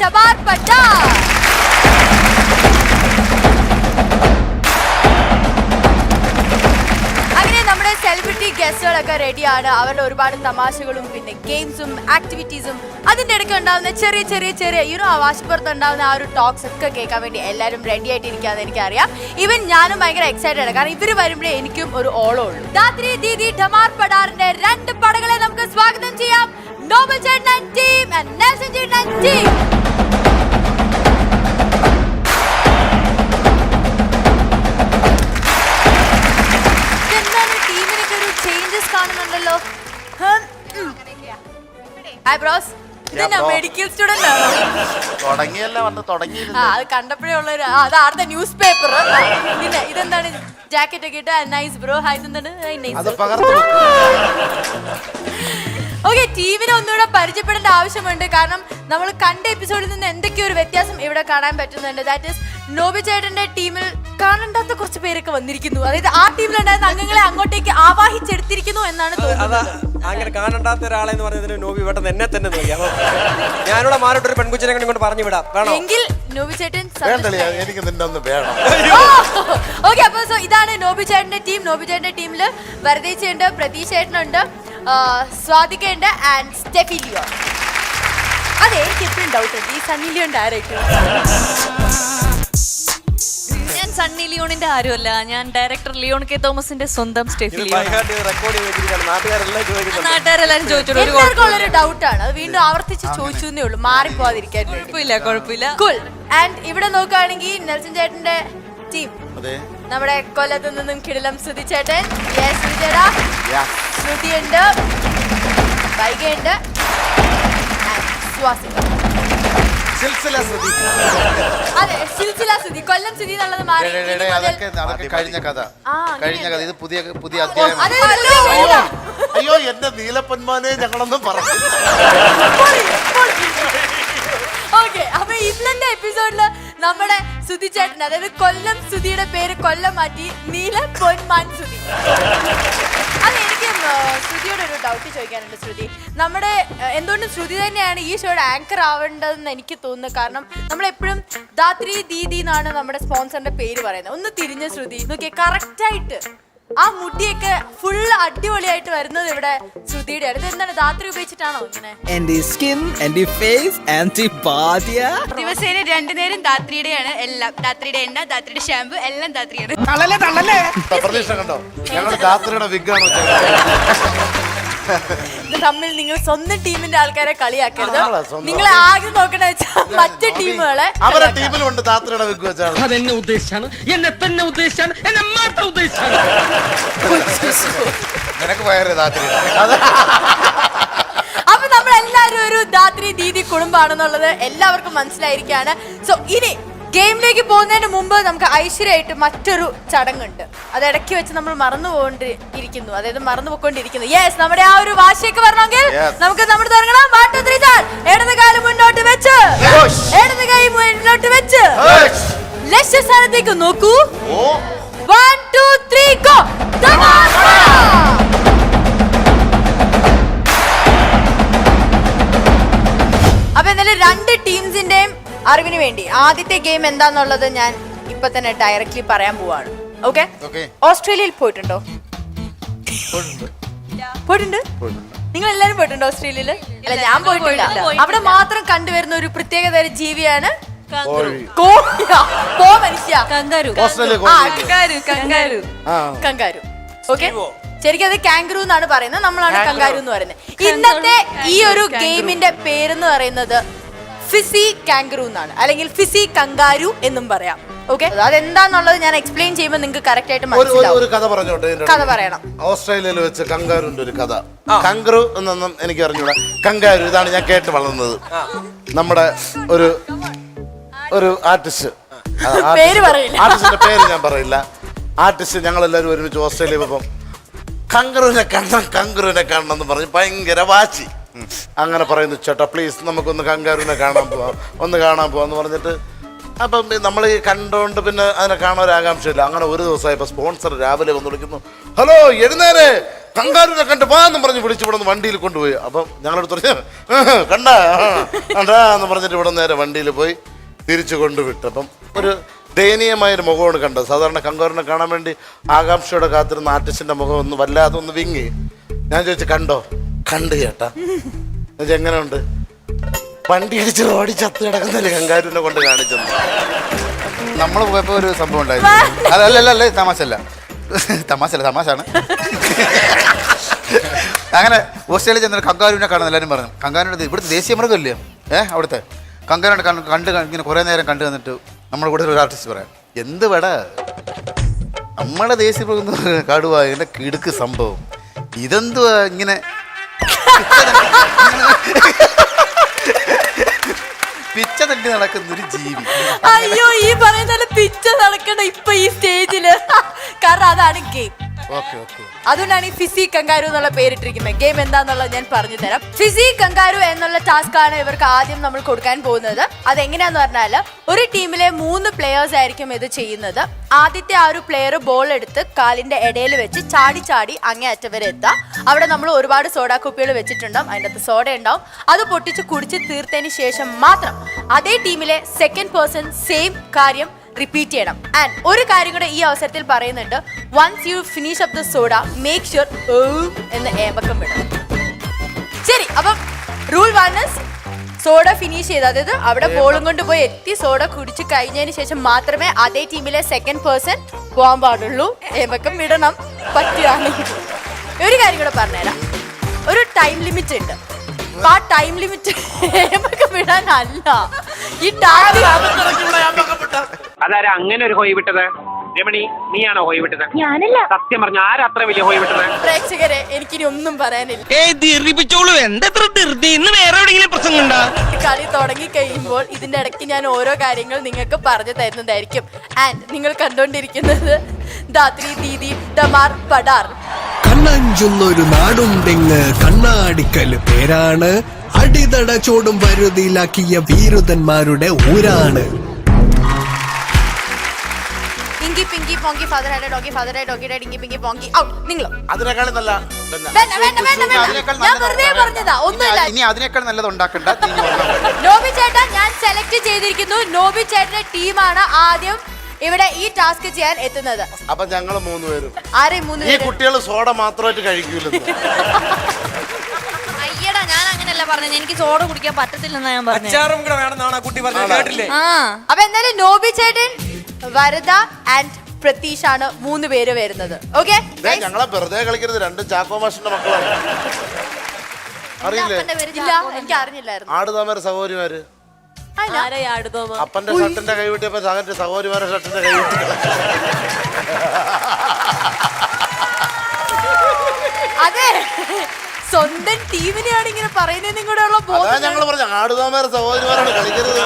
ടമാർ പട്ടാർ. അങ്ങനെ നമ്മുടെ സെലിബ്രിറ്റി ഗസ്റ്റുകളൊക്കെ റെഡിയാണ്. അവരുടെ ഒരുപാട് തമാശകളും പിന്നെ ഗെയിംസും ആക്ടിവിറ്റീസും അതിന്റെ ഇടയ്ക്ക് ഉണ്ടാവുന്ന ചെറിയ ചെറിയ ചെറിയ ആവാശപ്പുറത്ത് ഉണ്ടാവുന്ന ആ ഒരു ടോക്സ് ഒക്കെ കേൾക്കാൻ വേണ്ടി എല്ലാവരും റെഡി ആയിട്ടിരിക്കാന്ന് എനിക്കറിയാം. ഈവൻ ഞാനും ഭയങ്കര എക്സൈറ്റഡ് ആണ്, കാരണം ഇവര് വരുമ്പോഴേ എനിക്കും ഒരു ഓളം ഉള്ളൂ. ധാത്രി ദീദി ടമാർ പടാറിന്റെ 2 പടകളെ നമുക്ക് സ്വാഗതം ചെയ്യാം. നോബൽ ചേട്ടൻ ആൻഡ് ടീം ആൻഡ് നെൽസൺ ചേട്ടൻ ആൻഡ് ടീം. ചേഞ്ചസ് കാണുന്നുണ്ടല്ലോ. ഹായ് ബ്രോസ്, ഇതെന്നാ മെഡിക്കൽ സ്റ്റുഡന്റ് ആണോ? അത് കണ്ടപ്പോഴേ ഉള്ളൊരു അതാർന്ന ന്യൂസ് പേപ്പർ. പിന്നെ ഇതെന്താണ് ജാക്കറ്റ് ഒക്കെ ഇട്ട് നൈസ് ബ്രോ. ഹായ് എന്താണ് ഓക്കെ. ടീമിനെ ഒന്നുകൂടെ പരിചയപ്പെടേണ്ട ആവശ്യമുണ്ട്, കാരണം നമ്മൾ കണ്ട എപ്പിസോഡിൽ നിന്ന് എന്തൊക്കെയോ ഒരു വ്യത്യാസം ഇവിടെ കാണാൻ പറ്റുന്നുണ്ട്. ദാറ്റ് ഈസ് നോബി ചേട്ടന്റെ ടീമിൽ കാണണ്ടാത്ത കുറച്ച് പേരൊക്കെ വന്നിരിക്കുന്നു. അതായത് ആ ടീമിലുണ്ടായിരുന്ന അംഗങ്ങളെ അങ്ങോട്ടേക്ക് ആവാഹിച്ചെടുത്തിരിക്കുന്നു എന്നാണ് തോന്നുന്നത്. അങ്ങനെ കാണണ്ടാത്ത ഒരാളെ എന്ന് പറഞ്ഞതിന് നോബി പെട്ടെന്ന് എന്നെ തന്നെ നോക്കി. അപ്പൊ ഞാനിവിടെ മാറിയിട്ട് ഒരു പെൺകുച്ചിനെ കൊണ്ട് പറഞ്ഞു വിടാം എങ്കിൽ നോബി ചേട്ടൻ എനിക്ക് നിന്റെ ഒന്ന് വേണം. ഓക്കെ, അപ്പൊ ഇതാണ് നോബി ചേട്ടന്റെ ടീം. നോബി ചേട്ടന്റെ ടീമില് വരദേശയുണ്ട്, പ്രതീഷ് ചേട്ടനുണ്ട്, സ്വാതികയുണ്ട് ആൻഡ് സ്റ്റെഫി ലിയോ. അതെ, എനിക്ക് എപ്പോഴും ഡൗട്ട് ഉണ്ട്, ഈ സണ്ണി ലിയോൺ ഡയറക്ടർ. ഞാൻ സണ്ണി ലിയോണിന്റെ ആരുമല്ല, ഞാൻ ഡയറക്ടർ ലിയോൺ കെ തോമസിന്റെ സ്വന്തം സ്റ്റെഫി ലിയോൺ. നാട്ടുകാരെല്ലാരും ചോദിച്ചോളൂ ഡൗട്ടാണ്, അത് വീണ്ടും ആവർത്തിച്ച് ചോദിച്ചു എന്നേ ഉള്ളൂ, മാറിപ്പോവാതിരിക്കാൻ. കുഴപ്പമില്ല. കൂൾ. ആൻഡ് ഇവിടെ നോക്കുകയാണെങ്കിൽ നെൽസൺ ചേട്ടന്റെ ടീം, നമ്മുടെ കൊല്ലത്ത് നിന്നും കിടിലം ശ്രുതി ചേട്ടൻ, ശ്രുതിയുണ്ട്, വൈകയുണ്ട്, അതെ സിൽസില ശ്രുതി, കൊല്ലം ശ്രുതി എന്നുള്ളത് മാറി. കഴിഞ്ഞ കഥ ഇത് പുതിയ അധ്യായം. അയ്യോ എന്റെ നീലപ്പന്മാനെ ഞങ്ങളൊന്നും പറഞ്ഞു. ഓക്കെ, അപ്പൊ ഇന്നത്തെ എപ്പിസോഡില് നമ്മുടെ ശ്രുതി ചേട്ടൻ, അതായത് കൊല്ലം ശ്രുതിയുടെ പേര് കൊല്ലം മാറ്റി നീല പൊന്മാൻ ശ്രുതി. അതെനിക്ക് ശ്രുതിയോട് ഒരു ഡൗട്ട് ചോദിക്കാനുണ്ട്. ശ്രുതി, നമ്മുടെ എന്തുകൊണ്ടും ശ്രുതി തന്നെയാണ് ഈ ഷോയുടെ ആങ്കർ ആവേണ്ടതെന്ന് എനിക്ക് തോന്നുന്നു. കാരണം നമ്മളെപ്പോഴും ധാത്രി ദീദി എന്നാണ് നമ്മുടെ സ്പോൺസറിന്റെ പേര് പറയുന്നത്. ഒന്ന് തിരിഞ്ഞ ശ്രുതി നോക്കിയേ, കറക്റ്റായിട്ട് ആ മുടിയൊക്കെ ഫുൾ അടിപൊളിയായിട്ട് വരുന്നത് ഇവിടെ ശ്രുതിയുടെ അടുത്ത്. എന്താണ് ധാത്രി ഉപയോഗിച്ചിട്ടാണോ ഇങ്ങനെ? ദിവസേന 2 നേരം ധാത്രിയുടെയാണ് എല്ലാം. ധാത്രിയുടെ എണ്ണ, ധാത്രിയുടെ ഷാമ്പു എല്ലാം ധാത്രിയാണ്. പ്രതീക്ഷ കണ്ടോ, ഞങ്ങളുടെ ധാത്രിയുടെ വിഗ്ഗാണോ ഇത് തമ്മിൽ നിങ്ങൾ സ്വന്തം ടീമിന്റെ ആൾക്കാരെ കളിയാക്കരുത്. നിങ്ങൾ ആകെ നോക്കണ വെച്ചാൽ മറ്റു ടീമുകളെ അവരുടെ ടീമിലുണ്ട് ധാത്രിയുടെ വിഗ് വെച്ചാണ്. അതെന്നെ ഉദ്ദേശിച്ചാണ്, എന്നെ തന്നെ ഉദ്ദേശിച്ചാണ്, എന്നെ മാത്രം ഉദ്ദേശിച്ചാണ്. നിനക്ക് ഭയങ്കര ധാത്രി. അപ്പൊ നമ്മളെല്ലാരും ഒരു ധാത്രി ദീദി കുടുംബാണെന്നുള്ളത് എല്ലാവർക്കും മനസ്സിലായിരിക്കാണ്. സോ ഇനി ഗെയിമിലേക്ക് പോകുന്നതിന് മുമ്പ് നമുക്ക് ഐശ്വര്യമായിട്ട് മറ്റൊരു ചടങ്ങുണ്ട്. അത് ഇടയ്ക്ക് വെച്ച് നമ്മൾ മറന്നുപോകൊണ്ടിരിക്കുന്നു, അതായത് മറന്നുപോയിക്കൊണ്ടിരിക്കുന്നു. യെസ്, നമ്മുടെ ആ ഒരു വാശിയൊക്കെ വരണമെങ്കിൽ നമുക്ക് നമ്മൾ തുടങ്ങണം. 1 2 3 4. ഇടത് കാല് മുന്നോട്ട് വെച്ച്, ഇടത് കൈ മുന്നോട്ട് വെച്ച് ലക്ഷ്യസ്ഥാനത്തേക്ക് നോക്കൂ. 1 2 3 ഗോ. അപ്പൊ എന്നാലും 2 ടീംസിന്റെയും അറിവിന് വേണ്ടി ആദ്യത്തെ ഗെയിം എന്താന്നുള്ളത് ഞാൻ ഇപ്പൊ തന്നെ ഡയറക്ട്ലി പറയാൻ പോവാണ്. ഓക്കെ, ഓസ്ട്രേലിയയിൽ പോയിട്ടുണ്ടോ? പോയിട്ടുണ്ട്. നിങ്ങൾ എല്ലാരും പോയിട്ടുണ്ടോ ഓസ്ട്രേലിയയില്? അല്ല, ഞാൻ പോയിട്ടില്ല. അവിടെ മാത്രം കണ്ടുവരുന്ന ഒരു പ്രത്യേക തരം ജീവിയാണ് കങ്കാരു. ഓക്കെ, ശരിക്കും അത് കാങ്കറു എന്നാണ് പറയുന്നത്, നമ്മളാണ് കങ്കാരു എന്ന് പറയുന്നത്. ഇന്നത്തെ ഈ ഒരു ഗെയിമിന്റെ പേരെന്ന് പറയുന്നത് ഫിസി കാങ്കറു എന്നാണ്, അല്ലെങ്കിൽ ഫിസി കങ്കാരു എന്നും പറയാം. ഓക്കെ, അതെന്താന്നുള്ളത് ഞാൻ എക്സ്പ്ലെയിൻ ചെയ്യുമ്പോൾ നിങ്ങൾക്ക് കറക്റ്റ് ആയിട്ട് മനസ്സിലാവും. ഒരു കഥ പറഞ്ഞോട്ടെ, കഥ പറയണം. ഓസ്ട്രേലിയയിൽ വെച്ച് കങ്കാരുന്റെ ഒരു കഥ. കങ്കാരു എന്നൊന്നും എനിക്ക് അറിഞ്ഞൂടാ, കങ്കാരു ഇതാണ് ഞാൻ കേട്ട് വളർന്നത്. നമ്മുടെ ഒരു ആർട്ടിസ്റ്റ്, ആർട്ടിസ്റ്റിന്റെ പേര് ഞാൻ പറയില്ല. ആർട്ടിസ്റ്റ് ഞങ്ങളെല്ലാവരും ഒരുമിച്ച് ഓസ്ട്രേലിയ പോയപ്പം കങ്കാരുവിനെ കാണണം എന്ന് പറഞ്ഞ് ഭയങ്കര വാശി. അങ്ങനെ പറയുന്നു, ചേട്ടാ പ്ലീസ് നമുക്കൊന്ന് കങ്കാരുവിനെ കാണാൻ പോവാന്ന് പറഞ്ഞിട്ട്. അപ്പം നമ്മൾ ഈ കണ്ടോണ്ട് പിന്നെ അതിനെ കാണാൻ ഒരു ആകാംക്ഷയില്ല. അങ്ങനെ ഒരു ദിവസമായപ്പോൾ സ്പോൺസർ രാവിലെ വന്ന് വിളിക്കുന്നു, ഹലോ എഴുന്നേരെ, കങ്കാരുവിനെ കണ്ട് വാന്നും പറഞ്ഞ് വിളിച്ച് ഇവിടെ നിന്ന് വണ്ടിയിൽ കൊണ്ടുപോയി. അപ്പം ഞങ്ങളടുത്ത് പറഞ്ഞു കണ്ടാ കണ്ടാ എന്ന് പറഞ്ഞിട്ട് ഇവിടെ നേരെ വണ്ടിയിൽ പോയി തിരിച്ചു കൊണ്ടുവിട്ടു. അപ്പം ഒരു ദയനീയമായൊരു മുഖമാണ് കണ്ടത്. സാധാരണ കങ്കാരുവിനെ കാണാൻ വേണ്ടി ആകാംക്ഷയോടെ കാത്തിരുന്ന ആർട്ടിസ്റ്റിന്റെ മുഖം ഒന്ന് വല്ലാതെ ഒന്ന് വിങ്ങി. ഞാൻ ചോദിച്ചു കണ്ടോ? കണ്ട് ചേട്ടാ. എങ്ങനെയുണ്ട്? വണ്ടി അടിച്ച് റോഡി ചത്ത് കിടക്കുന്നല്ലേ കങ്കാരുവിനെ കൊണ്ട് കാണിച്ചത്. നമ്മൾ പോയപ്പോ ഒരു സംഭവം ഉണ്ടായിരുന്നു. അല്ലല്ലേ തമാശല്ല, തമാശാണ്. അങ്ങനെ ഓസ്ട്രേലിയ ചെന്ന കങ്കാരുവിനെ കാണുന്ന എല്ലാവരും പറഞ്ഞു. കങ്കാരുവിൻ്റെ ഇവിടുത്തെ ദേശീയ മൃഗമല്ലേ അവിടുത്തെ കങ്കാരുവിനെ കണ്ട് ഇങ്ങനെ കുറേ നേരം കണ്ടു വന്നിട്ട് നമ്മുടെ കൂടെ ഒരു ആർട്ടിസ്റ്റ് പറയാം, എന്ത് വേടാ നമ്മുടെ ദേശീയ മൃഗം കടുവ, എൻ്റെ കിടുക്ക് സംഭവം, ഇതെന്തുവാ ഇങ്ങനെ പിച്ച തട്ടി നടക്കുന്ന ഒരു ജീവി. അയ്യോ, ഈ പറയുന്ന പിച്ച നടക്കണ ഇപ്പൊ ഈ സ്റ്റേജില്. കാരണം അതാണ് ഗെയിം. അതുകൊണ്ടാണ് ഈ ഫിസി കങ്കാരു എന്നുള്ള പേരിട്ടിരിക്കുന്നത്. ഗെയിം എന്താന്നുള്ളത് ഞാൻ പറഞ്ഞു തരാം. ഫിസി കങ്കാരു എന്നുള്ള ടാസ്ക് ആണ് ഇവർക്ക് ആദ്യം നമ്മൾ കൊടുക്കാൻ പോകുന്നത്. അതെങ്ങനെയാന്ന് പറഞ്ഞാല് ഒരു ടീമിലെ 3 പ്ലെയേഴ്സ് ആയിരിക്കും ഇത് ചെയ്യുന്നത്. ആദ്യത്തെ ആ ഒരു പ്ലെയർ ബോൾ എടുത്ത് കാലിന്റെ ഇടയിൽ വെച്ച് ചാടി ചാടി അങ്ങേ അറ്റം വരെ എത്താം. അവിടെ നമ്മൾ ഒരുപാട് സോഡാ കുപ്പികൾ വെച്ചിട്ടുണ്ടാവും, അതിൻ്റെ അകത്ത് സോഡ ഉണ്ടാവും. അത് പൊട്ടിച്ച് കുടിച്ച് തീർത്തതിന് ശേഷം മാത്രം അതേ ടീമിലെ സെക്കൻഡ് പേഴ്സൺ സെയിം കാര്യം റിപ്പീറ്റ് ചെയ്യണം. ആൻഡ് ഒരു കാര്യം കൂടെ ഈ അവസരത്തിൽ പറയുന്നുണ്ട്, once you finish up the soda make sure എന്ന് ഏമ്പക്കം വിടണം. ശരി, അപ്പം റൂൾ 1 സോഡ ഫിനിഷ് ചെയ്ത്, അതായത് അവിടെ ബോളും കൊണ്ട് പോയി എത്തി സോഡ കുടിച്ച് കഴിഞ്ഞതിന് ശേഷം മാത്രമേ അതേ ടീമിലെ സെക്കൻഡ് പേഴ്സൺ പോകാൻ പാടുള്ളൂ. ഏമ്പക്കം വിടണം പറ്റുകയാണെങ്കിൽ. ഒരു കാര്യം കൂടെ പറഞ്ഞുതരാം, ഒരു ടൈം ലിമിറ്റ് ഉണ്ട്. ആ ടൈം ലിമിറ്റ് ഏമ്പക്കം വിടാനല്ല, ഈ അതാരാ അങ്ങനെ ഒരു ഹോയ് വിട്ടത്? രമണി, നീയാണോ ഹോയ് വിട്ടത്? ഞാനല്ല. സത്യം പറഞ്ഞ ആരാ അത്ര വലിയ ഹോയ് വിട്ടത്? പ്രേക്ഷകരെ, എനിക്കിനി ഒന്നും പറയാനില്ല. കളി തുടങ്ങി കഴിയുമ്പോൾ ഇതിന്റെ ഇടയ്ക്ക് ഞാൻ ഓരോ കാര്യങ്ങൾ നിങ്ങൾക്ക് പറഞ്ഞു തരുന്നതായിരിക്കും. ആൻഡ് നിങ്ങൾ കണ്ടുകൊണ്ടിരിക്കുന്നത് ധാത്രി ദീദി ഡമാർ പടാർ. കണ്ണഞ്ചുന്നൊരു നാടുണ്ടെങ്ങ് കണ്ണാടിക്കല് പേരാണ്, അടിതട ചോടും വരുതിയിലാക്കിയ വീരുതന്മാരുടെ ഊരാണ്. Inky pinky ponky father had doggy, father had doggy dad inky pinky ponky out. നിങ്ങളോ? അതിനേക്കാളും നല്ല ഞാൻ വെറുതെ പറഞ്ഞതാ, ഒന്നുമില്ല. ഇനി അതിനേക്കാൾ നല്ലത് ഉണ്ടാക്കണ്ട. നോബി ചേട്ടാ, ഞാൻ സെലക്ട് ചെയ്തിരിക്കുന്നു. നോബി ചേട്ടന്റെ ടീമാണ് ആദ്യം ഇവിടെ ഈ ടാസ്ക് ചെയ്യാൻ എത്തുന്നത്. അപ്പൊ ഞങ്ങള് 3 പേരും. ആരെയും 3 ഈ കുട്ടികൾ സോഡ മാത്രമായിട്ട് കഴിക്കൂല. അയ്യടാ, ഞാൻ അങ്ങനെയല്ല പറഞ്ഞത്, എനിക്ക് സോഡ കുടിക്കാൻ പറ്റത്തില്ലെന്നാ ഞാൻ പറഞ്ഞത്. അച്ചാറും കൂടെ വേണമെന്നാണ് ആ കുട്ടി പറഞ്ഞത്, കേട്ടില്ലേ? അപ്പൊ എന്തായാലും നോബി ചേട്ടൻ, വരദ ആൻഡ് പ്രതീഷ് ആണ് 3 പേര് വരുന്നത്. ഓക്കെ, ഞങ്ങളെ വെറുതെ കളിക്കരുത്. 2 ചാക്കോ മാഷിന്റെ മക്കളാണ്. അറിയില്ലേ? ഇല്ല, എനിക്ക് അറിഞ്ഞില്ലായിരുന്നു. ആടുതാമര സഹോദരിമാര്. അപ്പന്റെ ഷർട്ടിന്റെ കൈ വിട്ടിയപ്പോ സഹോദരിമാരുടെ ഷർട്ടിന്റെ കൈ വിട്ടി. അതെ, സ്വന്തം ടീമിനെയാണ് ഇങ്ങനെ പറയുന്നതിനും കൂടെ ഉള്ള ബോധം. ഞങ്ങൾ പറഞ്ഞു ആടുതാമര സഹോദരിമാരാണ് കളിക്കരുത്.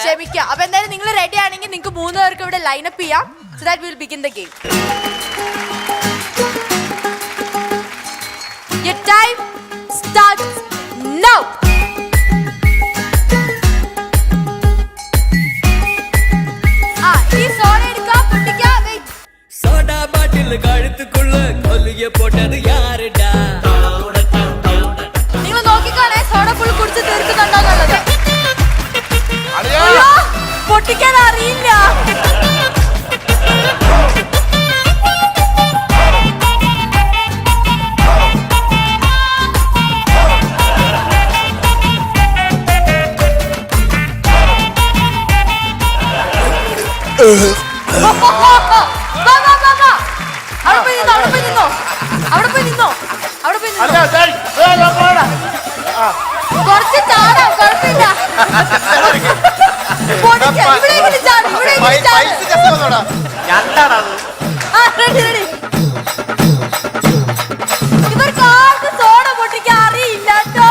ക്ഷമിക്കാം. അപ്പൊ എന്തായാലും നിങ്ങൾ റെഡി ആണെങ്കിൽ നിങ്ങൾക്ക് 3 പേർക്ക് ഇവിടെ ലൈനപ്പ് ചെയ്യാം. So that will begin the game. Your time starts now. ഈ സോഡ എടുക്കാം, പൊട്ടിക്കാം. വെയിറ്റ്, സോഡാ ബാട്ടിൽ കഴുത്തുക്കുള്ള കൊല്ലിയ പോട്ടത് യാരടാ? നിങ്ങൾ നോക്കിക്കാണേ സോഡ ഫുൾ കുടിച്ച് തീർക്കുന്നുണ്ടോന്നുള്ളത്. അയ്യോ, പൊട്ടിക്കാൻ അറിയില്ല. കുറച്ച് ചാടാം, കുഴപ്പമില്ല. ഇവർക്ക് ആർക്കും സോഡ പൊട്ടിക്കാൻ അറിയില്ല കേട്ടോ.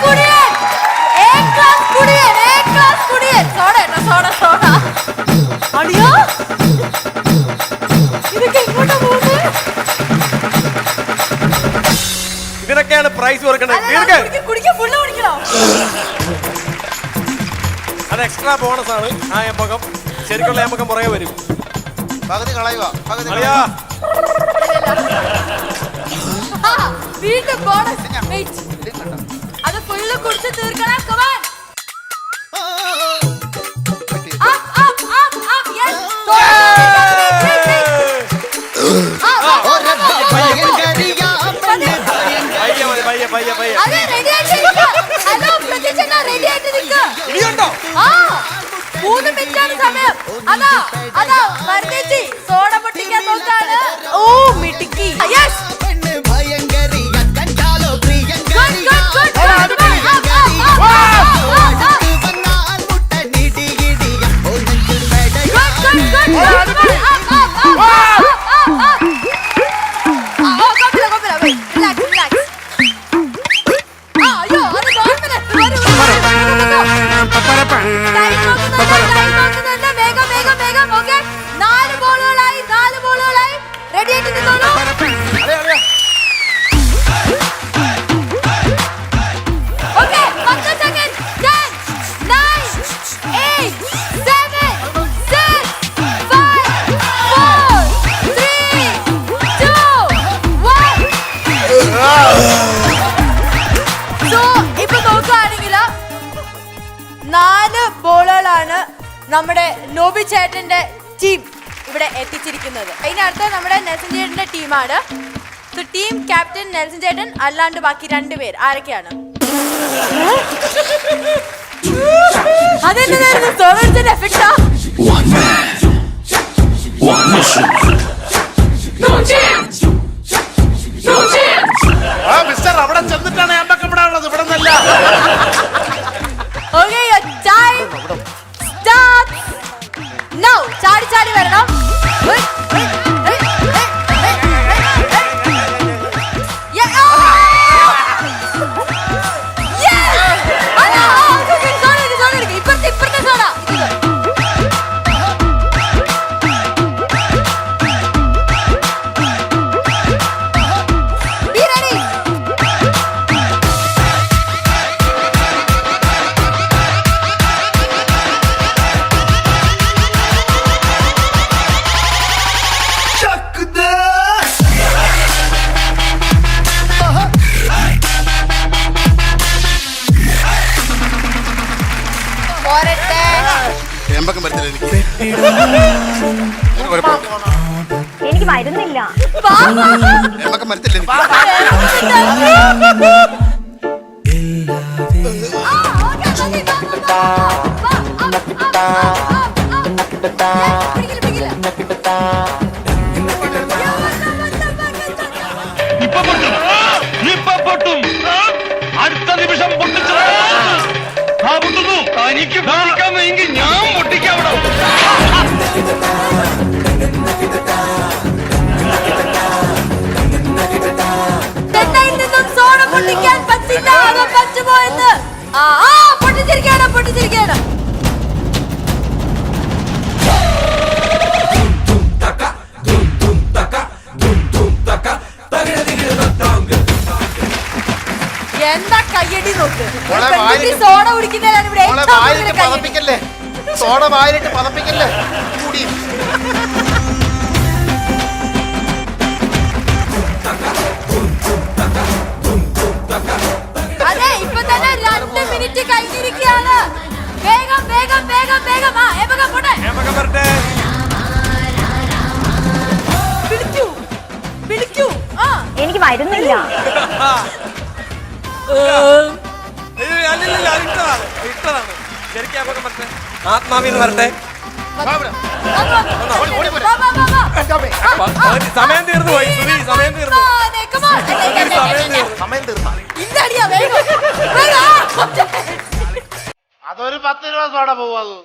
കുടിയൻ, എ ക്ലാസ് കുടിയൻ, എ ക്ലാസ് കുടിയൻ. സോഡ കേട്ടോ, സോഡ സോഡ. അടിയോ, ഇതൊക്കെ എങ്ങോട്ടാ പോകുന്നത്? ഇതിനൊക്കെയാണ് പ്രൈസ് കൊടുക്കണത്. അത് എക്സ്ട്രാ ബോണസ് ആണ്. ആ എമ്പകം ശരിക്കുള്ള എമ്പകം പുറകെ വരും. പകുതി കളയുക പകുതി അളിയാ ആ, വീണ്ടും ബോണസ്. Wait. അത് ഫുള്ള് കുടിച്ച് തീർക്കണം. Come on. Up, up, up, up. Yes. പയ്യെ അതെ, ready ആയിട്ട് നിൽക്ക്. Hello, പ്രതീക്ഷ, ready ആയിട്ട് നിൽക്ക്. ഇനിയുണ്ടോ? ആ, 3 മിനിറ്റാണ് സമയം. അതാ മരുന്നേച്ചി സോഡ പൊട്ടിക്കാൻ നോക്കാണ്. ഓ മിടുക്കി. Yes. Good, good, good. Up, up, up, up, up, up. Ready ആയിട്ട് നിന്നോളൂ. Okay, 10 seconds. 10, 9, 8, 7, 6, 5, 4, 3, 2, 1. So, ഇപ്പൊ നോക്കുകയാണെങ്കിൽ 4 ബോളുകളാണ് നമ്മുടെ നോബി ചേട്ടന്റെ ടീം ഇവിടെ എത്തിച്ചിരിക്കുന്നത്. അതിനടുത്ത് നമ്മുടെ നെൽസൺ ചേട്ടന്റെ ടീമാണ്. ടീം ക്യാപ്റ്റൻ നെൽസൺ ചേട്ടൻ അല്ലാണ്ട് ബാക്കി 2 പേർ ആരൊക്കെയാണ്? അതെന്തായിരുന്നു സോളറിന്റെ എഫക്റ്റാ? മിസ്റ്റർ അവിടെ ചെന്നിട്ടാണ് അമ്പക്കപ്പെടാനുള്ളത്, ഇവിടെ നിന്നല്ല. Okay, your time starts now. ചാടി ചാടി വരണം. ഇപ്പുറത്തെ സോഡ. Be ready. പോരട്ടെ. എമ്പക്കം പറ്റില്ല എനിക്ക് മരുന്നില്ല. എമ്പക്കം പറ്റില്ല എനിക്ക് ഇപ്പൊ പൊട്ടും അടുത്ത നിമിഷം പൊട്ടിച്ചു പൊട്ടുന്നു. തനിക്ക് പൊട്ടിക്കാൻ വയ്യെങ്കിൽ ഞാൻ പൊട്ടിക്കാം. ചെന്നൈയിൽ നിന്നും സോഡ പൊട്ടിക്കാൻ പറ്റില്ല. അത് പറ്റുപോയെന്ന്. പൊട്ടിച്ചിരിക്കുകയാണ്. എന്താ കയ്യടി നോക്ക്. സോഡ കുടിക്കുന്നതിലാണ് ഇവിടെ പതപ്പിക്കല്ലേ, സോഡ വായിലിട്ട് പതപ്പിക്കല്ലേ കൂടി. അതെ, ഇപ്പൊ തന്നെ 2 മിനിറ്റ് കഴിഞ്ഞിരിക്കുകയാണ്. വേഗം വേഗം വേഗം വേഗം. പോട്ടെ. വിളിക്കൂ. എനിക്ക് മരുന്നില്ല. ആത്മാവിന്ന് വരട്ടെ. സമയം തീർന്നു പോയി. സമയം തീർന്നു. അതൊരു 10 രൂപ സോഡ പോവും. അത്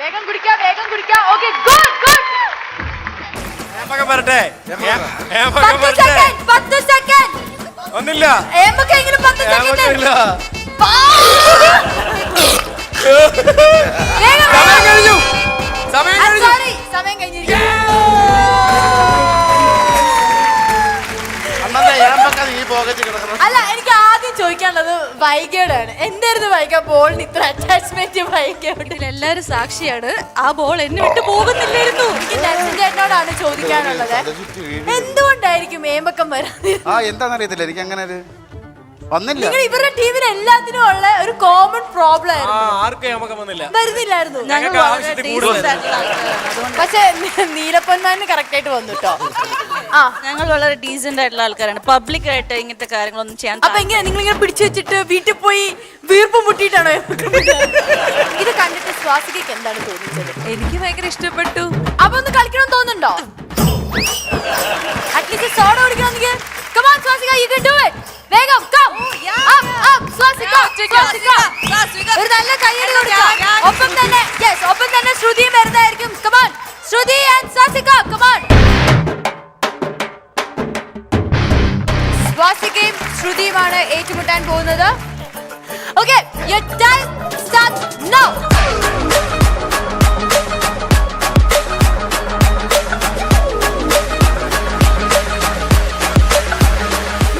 വേഗം കുടിക്കാം. Okay, good. വരട്ടെ. 10 സെക്കൻഡ്. ഒന്നില്ല. എങ്കിലും 10 സെക്കൻഡ്. കഴിഞ്ഞു. സമയം I'm കഴിഞ്ഞു. sorry, സമയം കഴിഞ്ഞിരിക്കുന്നു. അണ്ണന്റെ ഏമ്പൊക്കെ ഈ പോക്കറ്റ് കിടക്കണം. അല്ല എനിക്ക് ആദ്യം ചോദിക്കാനുള്ളത് വൈകയോടാണ്. എന്തായിരുന്നു വൈക ബോളിന് ഇത്ര അറ്റാച്ച്മെന്റ് വൈകയോട്? എല്ലാരും സാക്ഷിയാണ്, ആ ബോൾ എന്നെ വിട്ട് പോകുന്നില്ലായിരുന്നു. എനിക്ക് നെൽസൺ ചേട്ടനോടാണ് ചോദിക്കാനുള്ളത്, എന്തുകൊണ്ടായിരിക്കും ഏമ്പക്കം വരാതെ? എന്താണെന്നറിയത്തില്ല, എനിക്ക് അങ്ങനെ ഒരു വന്നില്ല. നിങ്ങൾ ഇവരുടെ ടീമിന് എല്ലാത്തിനും ഉള്ള ഒരു കോമൺ പ്രോബ്ലം ആയിരുന്നു. ആർക്കും നമുക്ക് വന്നില്ല. വരുന്നില്ലായിരുന്നു. ഞങ്ങൾക്ക് ആവശ്യത്തിൽ കൂടുതൽ. പക്ഷെ നീലപ്പൊന്മാന് കറക്റ്റ് ആയിട്ട് വന്നു കേട്ടോ. ആ ഞങ്ങൾ വളരെ ഡീസന്റ് ആയിട്ടുള്ള ആൾക്കാരാണ്. പബ്ലിക് ആയിട്ട് ഇങ്ങനത്തെ കാര്യങ്ങളൊന്നും ചെയ്യാൻ അപ്പൊ ഇങ്ങനെ നിങ്ങൾ ഇങ്ങനെ പിടിച്ചു വെച്ചിട്ട് വീട്ടിൽ പോയി വീർപ്പ് മുട്ടിയിട്ടാണോ ഇത് കണ്ടിട്ട് സ്വാസികയ്ക്ക് എന്താണ് തോന്നിച്ചത്? എനിക്ക് ഭയങ്കര ഇഷ്ടപ്പെട്ടു. അപ്പൊ ഒന്ന് കളിക്കണം തോന്നുന്നുണ്ടോ? അറ്റ്ലീസ്റ്റ് സോഡ കുടിക്കണമെങ്കിൽ come on Swasika, you can do it. വേഗം come up up സ്വാസിക ഒരു നല്ല കയ്യടി കൊടുക്കാം. ഒപ്പം തന്നെ yes ഒപ്പം തന്നെ ശ്രുതിയും വരുന്നതായിരിക്കും. come on Shruti and Swasika come on. സ്വാസികയും ശ്രുതിയുമാണ് ഏറ്റുമുട്ടാൻ പോകുന്നത്. Okay your time starts now.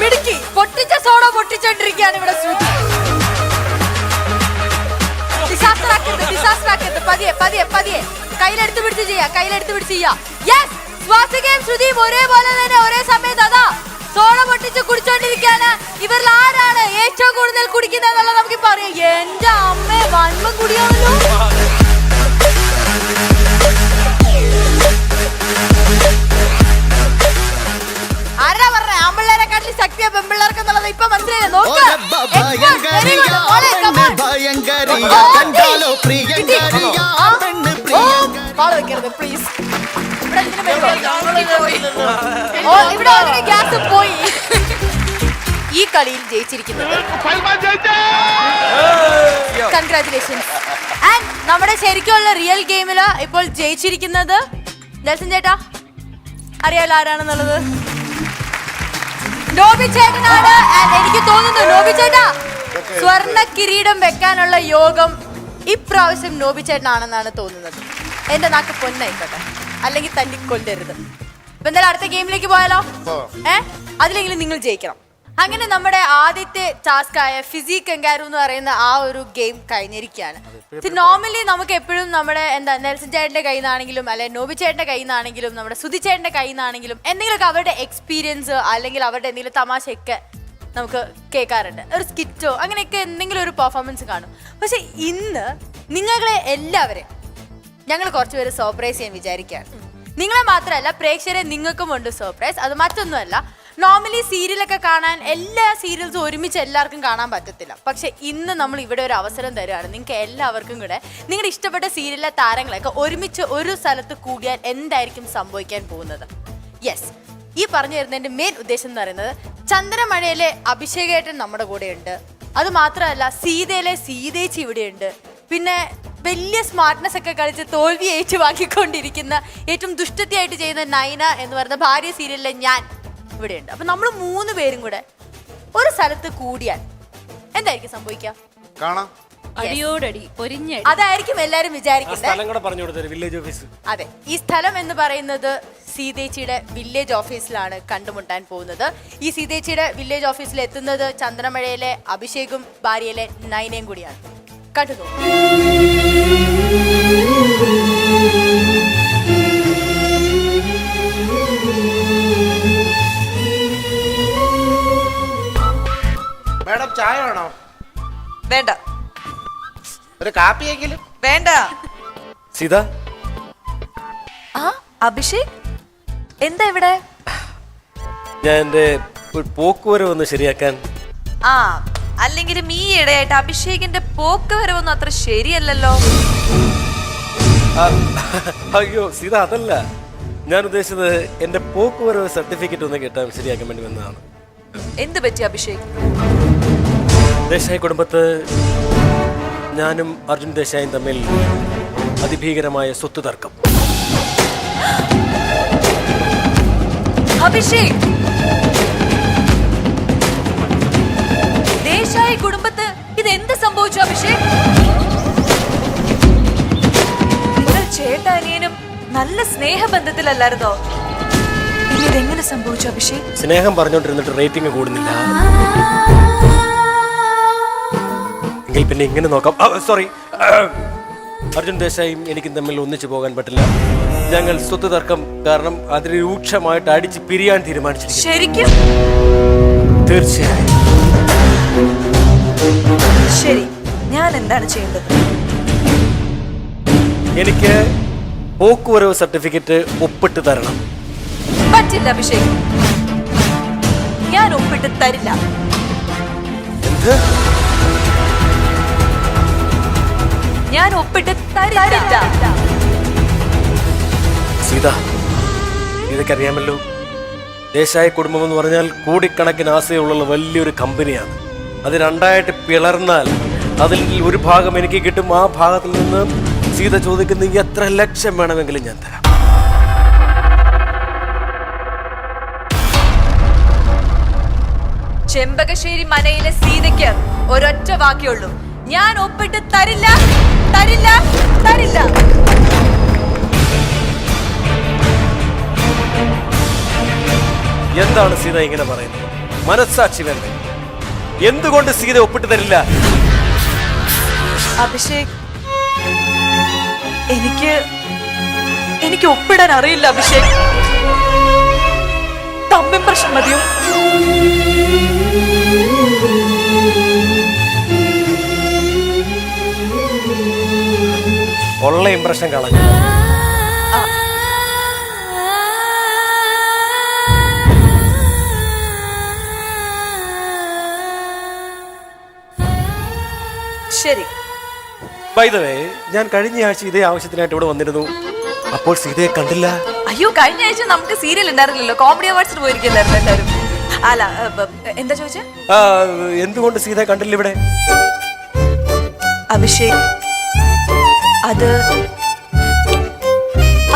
മിടുക്കി പൊട്ടിച്ച സോഡ പൊട്ടിച്ചോണ്ടിരിക്കുകയാണ് ഇവിടെ ശ്രുതി. ഡിസാസ്റ്റർ ആക്കരുത്. പതിയെ പതിയെ പതിയെ കയ്യിലെടുത്ത് പിടിച്ച് ചെയ്യാ. യെസ് സ്വാസികയും ശ്രുതിയും ഒരേപോലെ തന്നെ ഒരേ സമയത്ത് അതാ സോഡ പൊട്ടിച്ച് കുടിച്ചോണ്ടിരിക്കുകയാണ്. ഇവരിൽ ആരാണ് ഏറ്റവും കൂടുതൽ കുടിക്കുന്നത് എന്നുള്ളത് നമുക്ക് പറയാം. എന്റെ അമ്മ വന്മ കുടിയാണല്ലോ. ആരാ പറഞ്ഞ ആമ്പിള്ളേരെക്കാട്ടിൽ ശക്തിയാ പെമ്പിള്ളേർക്ക് എന്നുള്ളത് ഇപ്പൊ മനസ്സിലായില്ലേ? നോക്ക് പ്ലീസ്. ഇവിടെ ഗ്യാസ് പോയി. ഈ കളിയിൽ ജയിച്ചിരിക്കുന്നത് കൺഗ്രാറ്റുലേഷൻസ്. ആൻഡ് നമ്മുടെ ശരിക്കുള്ള റിയൽ ഗെയിമില് ഇപ്പോൾ ജയിച്ചിരിക്കുന്നത് നെൽസൺ ചേട്ടാ അറിയാലോ ആരാണെന്നുള്ളത്? നോബി ചേട്ടനാണ്. ആൻഡ് എനിക്ക് തോന്നുന്നു നോബി ചേട്ടാ സ്വർണ്ണ കിരീടം വെക്കാനുള്ള യോഗം ഇപ്രാവശ്യം നോബി ചേട്ടനാണെന്നാണ് തോന്നുന്നത്. എന്റെ നാക്ക് പൊന്നായിക്കോട്ടെ, അല്ലെങ്കിൽ തല്ലിക്കൊല്ലരുത്. ഇപ്പൊ എന്തായാലും അടുത്ത ഗെയിമിലേക്ക് പോയാലോ? അതിലെങ്കിലും നിങ്ങൾ ജയിക്കണം. അങ്ങനെ നമ്മുടെ ആദ്യത്തെ ടാസ്ക് ആയ ഫിസിക് കങ്കാരു എന്ന് പറയുന്ന ആ ഒരു ഗെയിം കഴിഞ്ഞിരിക്കുകയാണ്. നോർമലി നമുക്ക് എപ്പോഴും നമ്മുടെ നെൽസൺ ചേട്ടന്റെ കയ്യിൽ നിന്നാണെങ്കിലും അല്ലെങ്കിൽ നോബി ചേട്ടന്റെ കയ്യിൽ നിന്നാണെങ്കിലും നമ്മുടെ സുധി ചേട്ടന്റെ കയ്യിൽ നിന്നാണെങ്കിലും എന്തെങ്കിലുമൊക്കെ അവരുടെ എക്സ്പീരിയൻസ് അല്ലെങ്കിൽ അവരുടെ എന്തെങ്കിലും തമാശയൊക്കെ നമുക്ക് കേൾക്കാറുണ്ട്. ഒരു സ്കിറ്റോ അങ്ങനെയൊക്കെ എന്തെങ്കിലും ഒരു പെർഫോമൻസ് കാണും. പക്ഷെ ഇന്ന് നിങ്ങളെ എല്ലാവരെയും ഞങ്ങൾ കുറച്ചുപേര് സർപ്രൈസ് ചെയ്യാൻ വിചാരിക്കുകയാണ്. നിങ്ങളെ മാത്രമല്ല പ്രേക്ഷകരെ നിങ്ങൾക്കും ഉണ്ട് സർപ്രൈസ്. അത് മറ്റൊന്നുമല്ല, നോർമലി സീരിയലൊക്കെ കാണാൻ എല്ലാ സീരിയൽസും ഒരുമിച്ച് എല്ലാവർക്കും കാണാൻ പറ്റത്തില്ല. പക്ഷെ ഇന്ന് നമ്മൾ ഇവിടെ ഒരു അവസരം തരുകയാണ്. നിങ്ങൾക്ക് എല്ലാവർക്കും കൂടെ നിങ്ങളുടെ ഇഷ്ടപ്പെട്ട സീരിയലിലെ താരങ്ങളൊക്കെ ഒരുമിച്ച് ഒരു സ്ഥലത്ത് കൂടിയാൽ എന്തായിരിക്കും സംഭവിക്കാൻ പോകുന്നത്? യെസ്, ഈ പറഞ്ഞു തരുന്നതിന്റെ മെയിൻ ഉദ്ദേശം എന്ന് പറയുന്നത് ചന്ദ്രമഴയിലെ അഭിഷേകേട്ടൻ നമ്മുടെ കൂടെ ഉണ്ട്. അത് മാത്രമല്ല സീതയിലെ സീതേച്ചി ഇവിടെയുണ്ട്. പിന്നെ വലിയ സ്മാർട്ട്നെസ് ഒക്കെ കളിച്ച് തോൽവി ഏറ്റുവാങ്ങിക്കൊണ്ടിരിക്കുന്ന ഏറ്റവും ദുഷ്ടത്തിയായിട്ട് ചെയ്യുന്ന നയന എന്ന് പറയുന്ന ഭാര്യ സീരിയലിലെ ഞാൻ ഇവിടെയുണ്ട്. അപ്പൊ നമ്മൾ 3 പേരും കൂടെ ഒരു സ്ഥലത്ത് കൂടിയാൽ എന്തായിരിക്കും സംഭവിക്കുക? കാണാം, അടിയോടടി പൊരിഞ്ഞടി. അതായിരിക്കും എല്ലാരും വിചാരിക്കുന്നത്. അതെ, ഈ സ്ഥലം എന്ന് പറയുന്നത് സീതേച്ചിയുടെ വില്ലേജ് ഓഫീസിലാണ് കണ്ടുമുട്ടാൻ പോകുന്നത്. ഈ സീതേച്ചിയുടെ വില്ലേജ് ഓഫീസിൽ എത്തുന്നത് ചന്ദ്രമഴയിലെ അഭിഷേകും ഭാര്യയിലെ നയനയും കൂടിയാണ്. കണ്ടു മാഡം ചായ വേണോ? വേണ്ട. ഒരു കാപ്പിയെങ്കിലും വേണ്ട. സീത, അഭിഷേക് എന്താ ഇവിടെ? ഞാൻ എന്റെ പോക്കുവരവ് ഒന്ന് ശരിയാക്കാൻ. അല്ലെങ്കിലും ഈ ഇടയായിട്ട് അഭിഷേകിന്റെ പോക്ക് വരവൊന്നും അത്ര ശരിയല്ലല്ലോ. അയ്യോ സീത, അതല്ല ഞാൻ ഉദ്ദേശിച്ചത്. എന്റെ പോക്കുവരവ് സർട്ടിഫിക്കറ്റ് ഒന്ന് കിട്ടാൻ ശരിയാക്കാൻ വേണ്ടി വന്നതാണ്. എന്ത് പറ്റി അഭിഷേക്? ദേശായി കുടുംബത്ത് ഞാനും അർജുൻ ദേശായും തമ്മിൽ അതിഭീകരമായ സ്വത്ത് തർക്കം. അഭിഷേക്, ദേശായി കുടുംബത്ത് ഇതെന്ത് സംഭവിച്ചു അഭിഷേക്? നിങ്ങൾ ചേട്ടാനി നല്ല സ്നേഹബന്ധത്തിലല്ലായിരുന്നോ? പിന്നെ ഇതെങ്ങനെ സംഭവിച്ചു അഭിഷേക്? സ്നേഹം പറഞ്ഞോണ്ടിരുന്നിട്ട് റേറ്റിംഗ് കൂടുന്നില്ല. എങ്കിൽ പിന്നെ ഇങ്ങനെ നോക്കാം. സോറി, അർജുൻ ദേശായും എനിക്കും തമ്മിൽ ഒന്നിച്ചു പോകാൻ പറ്റില്ല. ഞങ്ങൾ സ്വത്ത് തർക്കം കാരണം അതിരൂക്ഷമായിട്ട് അടിച്ച് പിരിയാൻ തീരുമാനിച്ചിരിക്കുന്നു. ശരിക്കും? തീർച്ചയായും. ശരി, ഞാൻ എന്താണ് ചെയ്യേണ്ടത്? എനിക്ക് പോക്കുവരവ് സർട്ടിഫിക്കറ്റ് ഒപ്പിട്ട് തരണം. പറ്റില്ല അഭിഷേക്, ഞാൻ ഒപ്പിട്ട് തരില്ല. എന്ത്? ഞാൻ ഒപ്പിട്ട് തരില്ല. സീത, ഇതൊക്കെ അറിയാമല്ലോ. ദേശായി കുടുംബം എന്ന് പറഞ്ഞാൽ കോടിക്കണക്കിന് ആശയുള്ള വലിയൊരു കമ്പനിയാണ്. അത് രണ്ടായിട്ട് പിളർന്നാൽ അതിൽ ഒരു ഭാഗം എനിക്ക് കിട്ടും. ആ ഭാഗത്തിൽ നിന്ന് സീത ചോദിക്കുന്ന എത്ര ലക്ഷം വേണമെങ്കിലും ഞാൻ തരാം. ചെമ്പകശ്ശേരി മനയിലെ സീതയ്ക്ക് ഒരൊറ്റ വാക്കേ ഉള്ളൂ: ഞാൻ ഒപ്പിട്ട് തരില്ല, തരില്ല, തരില്ല. എന്താണ് സീത ഇങ്ങനെ പറയുന്നത്? മനസ്സാക്ഷി വേണ്ടേ? എന്തുകൊണ്ട് സീത ഒപ്പിട്ട് തരില്ല? അഭിഷേക്, എനിക്ക് ഒപ്പിടാൻ അറിയില്ല അഭിഷേക്. തമ്മിൽ പ്രശ്നം മതിയോ? ഉള്ള ഇംപ്രഷൻ കളഞ്ഞു. ശരി. ബൈ ദ വേ, ഞാൻ കഴിഞ്ഞ ആഴ്ച ഇതേ ആവശ്യത്തിനായിട്ട് ഇവിടെ വന്നിരുന്നു. അപ്പോൾ സീതയെ കണ്ടില്ല. അയ്യോ, കഴിഞ്ഞ ആഴ്ച നമുക്ക് സീരിയൽ ഉണ്ടായിരുന്നല്ലോ, കോമഡി അവാർഡ്സിന് പോയിരിക്കില്ലായിരുന്നു എല്ലാവരും. അല്ല, എന്താ ചോദിച്ചേ? എന്തുകൊണ്ട് സീതയെ കണ്ടില്ല ഇവിടെ? അഭിഷേക്,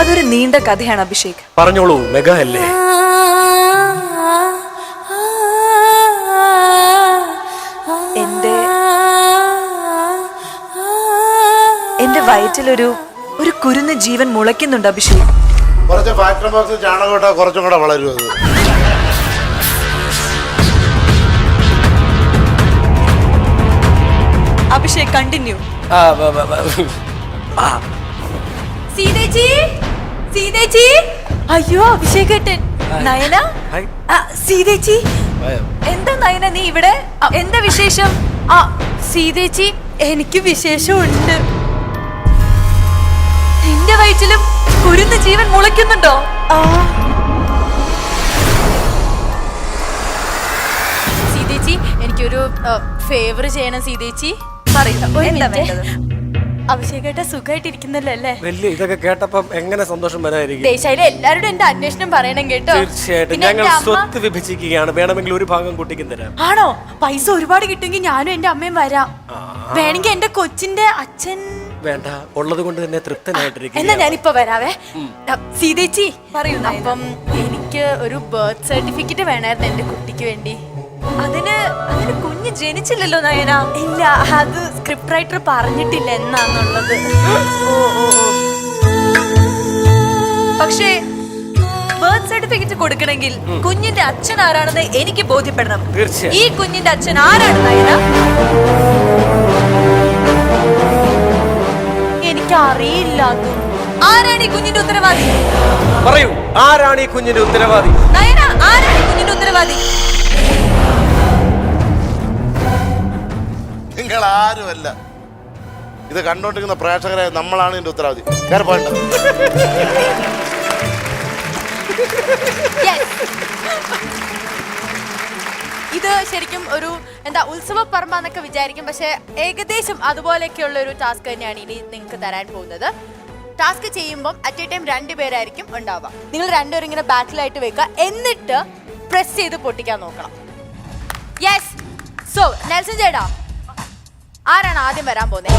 അതൊരു നീണ്ട കഥയാണ് അഭിഷേക്. പറഞ്ഞോളൂ, മെഗ അല്ലേ? എന്റെ വയറ്റിലൊരു കുരുന്ന് ജീവൻ മുളയ്ക്കുന്നുണ്ട് അഭിഷേക്. കുറച്ച് ഫാക്ടറി ബോക്സ് ചാണകം ഇട്ടാൽ കുറച്ചും കൂടെ വളരും അത്. അഭിഷേക്, കണ്ടിന്യൂ. സീതേച്ചി, സീതേച്ചി. അയ്യോ അഭിഷേക് ഏട്ടൻ. നയന, സീതേച്ചി. എന്താ നയന നീ ഇവിടെ? എന്താ വിശേഷം? സീതേച്ചി, എനിക്ക് വിശേഷമുണ്ട്. നിന്റെ വയറ്റിലും കുരുന്ന് ജീവൻ മുളയ്ക്കുന്നുണ്ടോ? സീതേച്ചി, എനിക്കൊരു ഫേവർ ചെയ്യണം സീതേച്ചി. എന്താ വേണ്ടത്? അഭിഷേകേട്ട സുഖമായിട്ടിരിക്കുന്നല്ലോ അല്ലേ? വലിയ ഇതൊക്കെ കേട്ടപ്പം എങ്ങനെ സന്തോഷം വരാതിരിക്കും. ദേശായിലെ എല്ലാവരോടും എന്റെ അന്വേഷണം പറയണം കേട്ടോ. തീർച്ചയായിട്ടും. ഞങ്ങൾ സ്വത്ത് വിഭജിക്കുകയാണ്. വേണമെങ്കിൽ ഒരു ഭാഗം കുട്ടിക്കും തരാം. ആണോ? പൈസ ഒരുപാട് കിട്ടുമെങ്കിൽ ഞാനും എന്റെ അമ്മയും വരാം. വേണമെങ്കിൽ എന്റെ കൊച്ചിന്റെ അച്ഛൻ. വേണ്ട, ഉള്ളത് കൊണ്ട് തന്നെ തൃപ്തനായിട്ടിരിക്കും. എന്നാ ഞാനിപ്പോ വരാവേ. സീതേച്ചി, പറയൂ. അപ്പം എനിക്ക് ഒരു ബർത്ത് സർട്ടിഫിക്കറ്റ് വേണമായിരുന്നു എന്റെ കുട്ടിക്ക് വേണ്ടി. അതിന് കുഞ്ഞ് ജനിച്ചില്ലല്ലോ നയന. ഇല്ല, അത് സ്ക്രിപ്റ്റ് റൈറ്റർ പറഞ്ഞിട്ടില്ല എന്നാന്നുള്ളത്. പക്ഷേ ബർത്ത് സർട്ടിഫിക്കറ്റ് കൊടുക്കണമെങ്കിൽ കുഞ്ഞിന്റെ അച്ഛൻ ആരാണെന്ന് എനിക്ക് ബോധ്യപ്പെടണം. തീർച്ചയായും. ഈ കുഞ്ഞിന്റെ അച്ഛൻ ആരാണ് നയന? എനിക്കറിയില്ല. ആരാണ് ഈ കുഞ്ഞിന്റെ ഉത്തരവാദി? പറയൂ, ആരാണ് ഈ കുഞ്ഞിന്റെ ഉത്തരവാദി? നയന, ആരാണ് ഈ കുഞ്ഞിന്റെ ഉത്തരവാദി? നിങ്ങൾ ആരുമല്ല. ഇത് കണ്ടോണ്ടിരിക്കുന്ന പ്രേക്ഷകരെ നമ്മളാണ് ഇതിന്റെ ഉത്തരവാദി. പോയിട്ടോ. ഇത് ശരിക്കും ഒരു ഉത്സവ പറമ്പ എന്നൊക്കെ വിചാരിക്കും. പക്ഷെ ഏകദേശം അതുപോലെയൊക്കെയുള്ള ഒരു ടാസ്ക് തന്നെയാണ് ഇനി നിങ്ങൾക്ക് തരാൻ പോകുന്നത്. ടാസ്ക് ചെയ്യുമ്പോൾ അറ്റ് എ ടൈം 2 പേരായിരിക്കും ഉണ്ടാവുക. നിങ്ങൾ 2 പേരും ഇങ്ങനെ ബാറ്റിലായിട്ട് വെക്കുക, എന്നിട്ട് പ്രസ് ചെയ്ത് പൊട്ടിക്കാൻ നോക്കണം. യെസ്. സോ നെൽസൺ ചേട്ടാ, ആരാണ് ആദ്യം വരാൻ പോകുന്നത്?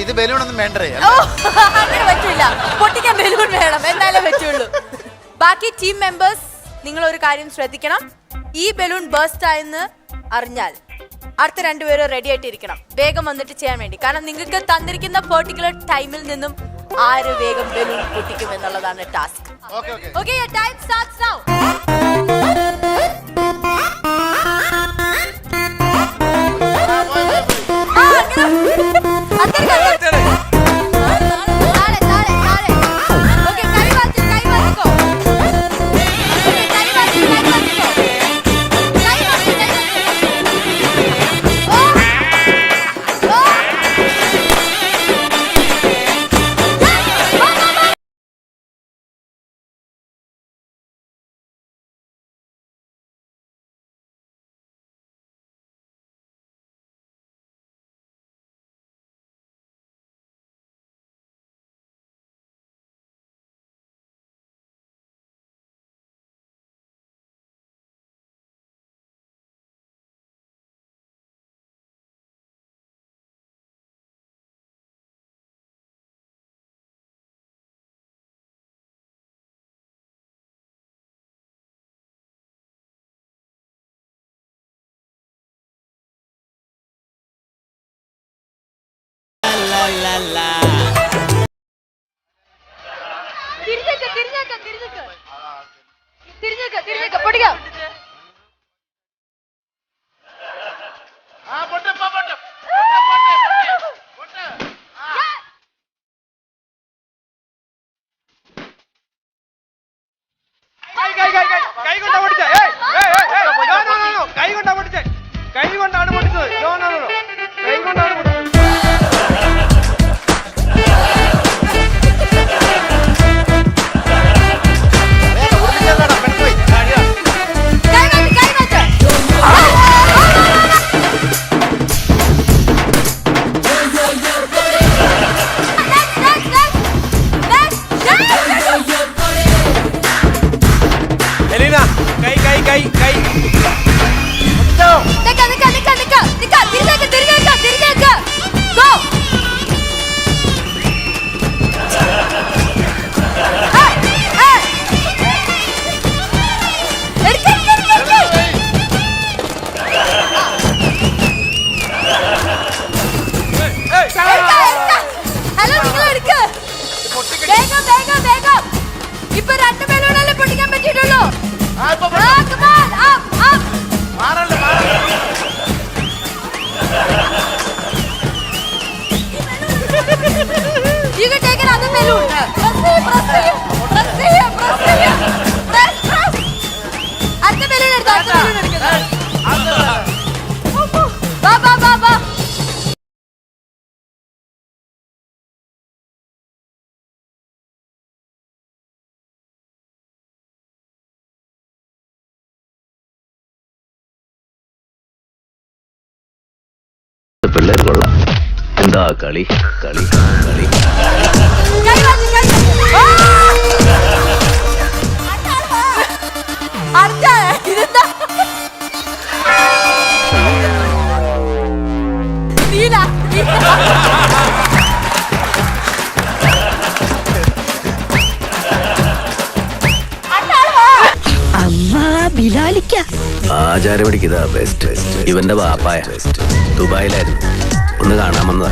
ഇത് ബലൂണൊന്നും വേണ്ടേ? അങ്ങനെ പറ്റില്ല, പൊട്ടിക്കാൻ ബലൂൺ വേണം, എന്നാലേ പറ്റുള്ളൂ. ബാക്കി ടീം മെമ്പേഴ്സ്, നിങ്ങൾ ഒരു കാര്യം ശ്രദ്ധിക്കണം. ഈ ബലൂൺ ബേസ്റ്റ് ആയെന്ന് അറിഞ്ഞാൽ അടുത്ത രണ്ടുപേരും റെഡി ആയിട്ടിരിക്കണം, വേഗം വന്നിട്ട് ചെയ്യാൻ വേണ്ടി. കാരണം നിങ്ങൾക്ക് തന്നിരിക്കുന്ന പെർട്ടിക്കുലർ ടൈമിൽ നിന്നും ആര് വേഗം ബലൂൺ പൊട്ടിക്കും എന്നുള്ളതാണ് task. Okay, time starts now. തിരിഞ്ഞേക്ക് പൊടിക്കാം. ഇപ്പൊ 2 ബലൂണല്ലേ പൊട്ടിക്കാൻ പറ്റിയിട്ടുള്ളൂ. You can take another balloon. അടുത്ത ബലൂൺ എടുത്തോ. വാ. പിള്ളേർ കൊള്ളാം. എന്താ കളി കളി കളി. ആചാരപടിക്ക് ഇതാ ബെസ്റ്റ്. ഇവന്റെ ബാപ്പായ ദുബായിലായിരുന്നു, ഒന്ന് കാണാമെന്നതാ.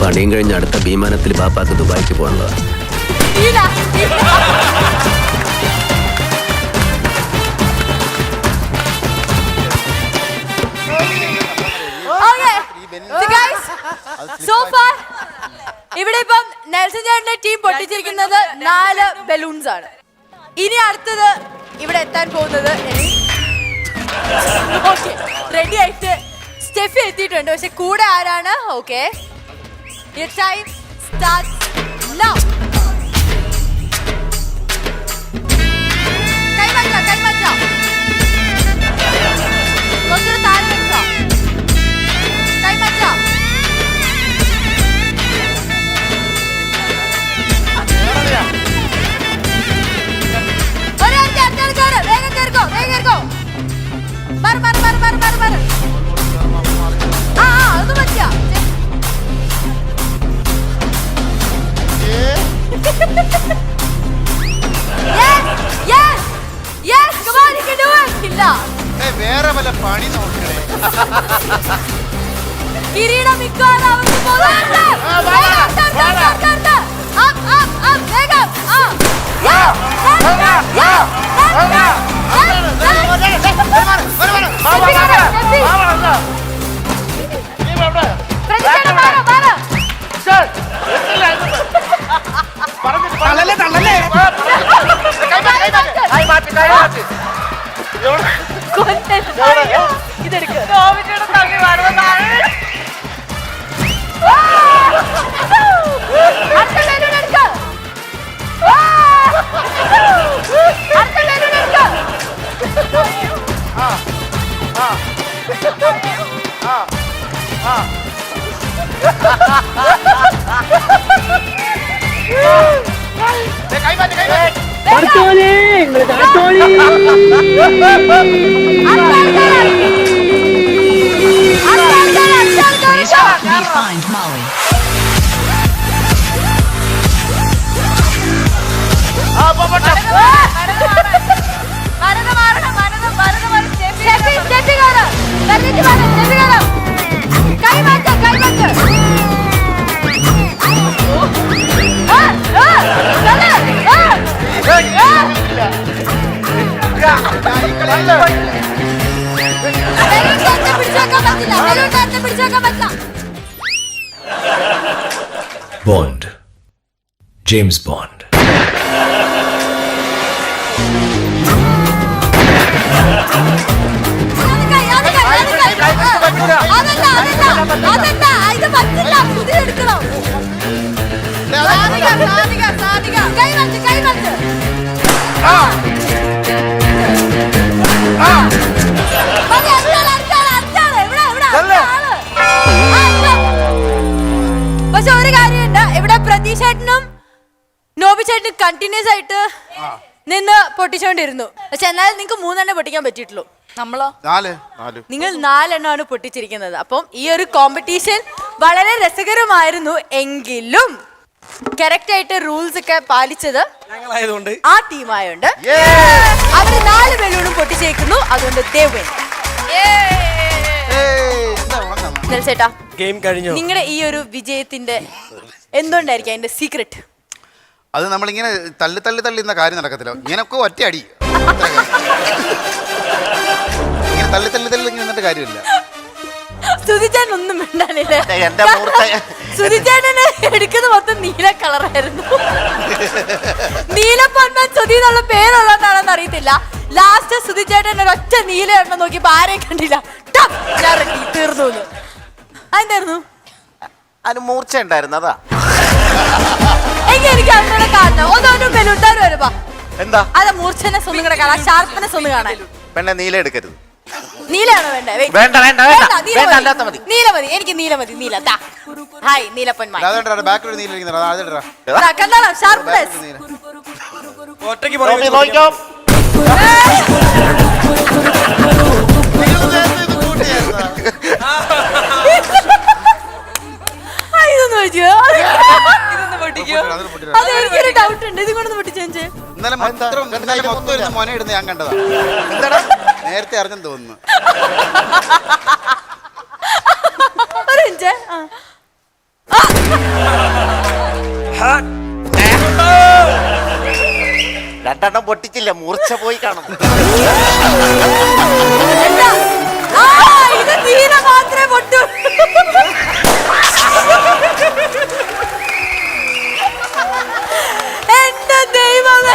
പണിയും കഴിഞ്ഞ് അടുത്ത വിമാനത്തിൽ ബാപ്പാക്ക് ദുബായിക്ക് പോകേണ്ടതാ. ഇവിടെ ഇപ്പം നെൽസൺ ചേട്ടന്റെ ടീം പൊട്ടിച്ചിരിക്കുന്നത് 4 ബലൂൺസ് ആണ്. ഇനി അടുത്തത് ഇവിടെ എത്താൻ പോകുന്നത് റെഡി ആയിട്ട് സ്റ്റെഫി എത്തിയിട്ടുണ്ട്. പക്ഷെ കൂടെ ആരാണ്? Okay, time starts now. കൈമാറ്റാം കുറച്ചൊരു താഴെ വെക്കാം. കൈമാറ്റാം. വേഗം കേറിക്കോ. അത് പറ്റിയാ. Yes, come on, you can do it. ഇല്ല. വേറെ വല്ല പണി നോക്കണേ. കിരീടം മിക്കവാറും അവർക്ക് പോകുന്നുണ്ട്. വേഗം, up, up, up, വേഗം. ഇതെടുക്കുക Bond. James Bond. പക്ഷെ ഒരു കാര്യമുണ്ട്, ഇവിടെ പ്രതീക്ഷേട്ടനും നോബിച്ചേട്ടനും കണ്ടിന്യൂസ് ആയിട്ട് നിന്ന് പൊട്ടിച്ചോണ്ടിരുന്നു. പക്ഷെ എന്നാലും നിങ്ങൾക്ക് 3 പൊട്ടിക്കാൻ പറ്റിയിട്ടുള്ളൂ. നമ്മളോ 4. നിങ്ങൾ 4 പൊട്ടിച്ചിരിക്കുന്നത്. അപ്പം ഈ ഒരു കോമ്പറ്റീഷൻ വളരെ രസകരമായിരുന്നു. എങ്കിലും കറക്റ്റ് ആയിട്ട് റൂൾസ് ഒക്കെ പാലിച്ചത് ഞങ്ങളായതുകൊണ്ട് ആ ടീമായോണ്ട് അവര് 4 ബലൂണും പൊട്ടിച്ചേക്കുന്നു. അതുകൊണ്ട് ചേട്ടാ, ഗെയിം കഴിഞ്ഞു. നിങ്ങളുടെ ഈ ഒരു വിജയത്തിന്റെ എന്തുകൊണ്ടായിരിക്കും അതിന്റെ സീക്രട്ട്? അത് നമ്മളിങ്ങനെ തള്ളി തള്ളി തള്ളി ഇന്ന കാര്യം നടക്കത്തില്ല. ഇങ്ങനൊക്കെ ഒറ്റ അടി. ഇങ്ങനെ തള്ളി തള്ളി തള്ളി നിന്നിട്ട് കാര്യമില്ല. സുധിച്ചേട്ടൻ ഒന്നും മിണ്ടാനില്ലേ? സുധിച്ചേട്ടന് എടുക്കുന്ന മൊത്തം നീല കളറായിരുന്നു. നീലപ്പൊന്മൻ സുധി എന്നുള്ള പേരുള്ളതാണെന്ന് അറിയത്തില്ല. ലാസ്റ്റ് സുധിച്ചേട്ടൻ ഒരൊറ്റ നീല എണ്ണം നോക്കിയപ്പോ ആരെയും കണ്ടില്ല. തീർന്നു. അതെന്തായിരുന്നു? അതിന് മൂർച്ച ഉണ്ടായിരുന്നു. അതാ എനിക്ക് അങ്ങനെ കാണണം. ഒന്നും ബലൂട്ടാൻ വരുമ്പോ എന്താ അതെ മൂർച്ചനെ ഒന്നും കൂടെ കാണാം, ഷാർപ്പിനെ ഒന്നും കാണാൻ. പെണ്ണെ നീല എടുക്കരുത്. നീലാണോ വേണ്ടേ? വേണ്ട വേണ്ട വേണ്ട അല്ലാത്ത മതി. നീല മതി, എനിക്ക് നീല മതി. നീല ഹായ് നീലപ്പൊന്മാൻ. കണ്ടോ ഷാർപ്പ്നെസ്. ഒറ്റയ്ക്ക് ഇതൊന്ന് വെച്ചോ, അത് എനിക്കൊരു ഡൗട്ട് ഉണ്ട്. ഇത് കൊണ്ടൊന്ന് പൊട്ടിച്ചേ. ഇന്നലെ മൊത്തം ഇരുന്ന് മോനെ ഇടുന്ന ഞാൻ കണ്ടതാ. എന്താടാ നേരത്തെ അറിഞ്ഞെന്ന് തോന്നുന്നു. ഒരു മിനിറ്റ്. 2 പൊട്ടിച്ചില്ല, മൂർച്ച പോയി കാണും. ഇത് തീരെ മാത്രമേ പൊട്ടു. എന്റെ ദൈവമേ,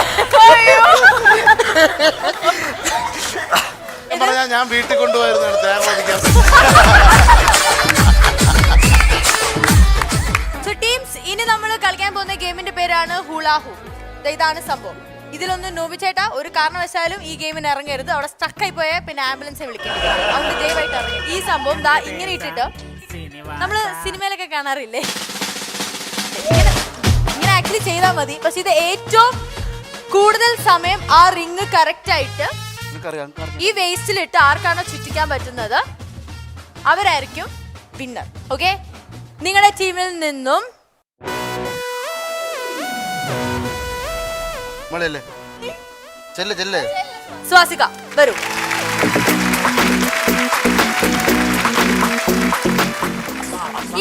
ഞാൻ വീട്ടിൽ കൊണ്ടുപോയിരുന്നു. ടീംസ്, ഇനി നമ്മൾ കളിക്കാൻ പോകുന്ന ഗെയിമിന്റെ പേരാണ് ഹൂളാഹു. ഇതാണ് സംഭവം. ഇതിലൊന്നും നോബിച്ചേട്ടാ ഒരു കാരണവശാലും ഈ ഗെയിമിന് ഇറങ്ങരുത്. അവിടെ സ്റ്റക്കായി പോയാൽ പിന്നെ ആംബുലൻസെ വിളിക്കേണ്ടി വരും. അതുകൊണ്ട് ദയവായിട്ട് ഇറങ്ങി. ഈ സംഭവം ദാ ഇങ്ങനെ ഇട്ടിട്ട് നമ്മള് സിനിമയിലൊക്കെ കാണാറില്ലേ, ഇങ്ങനെ ആക്ച്വലി ചെയ്താൽ മതി. പക്ഷെ ഇത് ഏറ്റവും കൂടുതൽ സമയം ആ റിങ് കറക്റ്റ് ആയിട്ട് ഈ വേസ്റ്റിലിട്ട് ആർക്കാണോ ചുറ്റിക്കാൻ പറ്റുന്നത് അവരായിരിക്കും വിന്നർ. ഓക്കെ, നിങ്ങളുടെ ടീമിൽ നിന്നും ചെല്ല് സ്വാസിക വരൂ.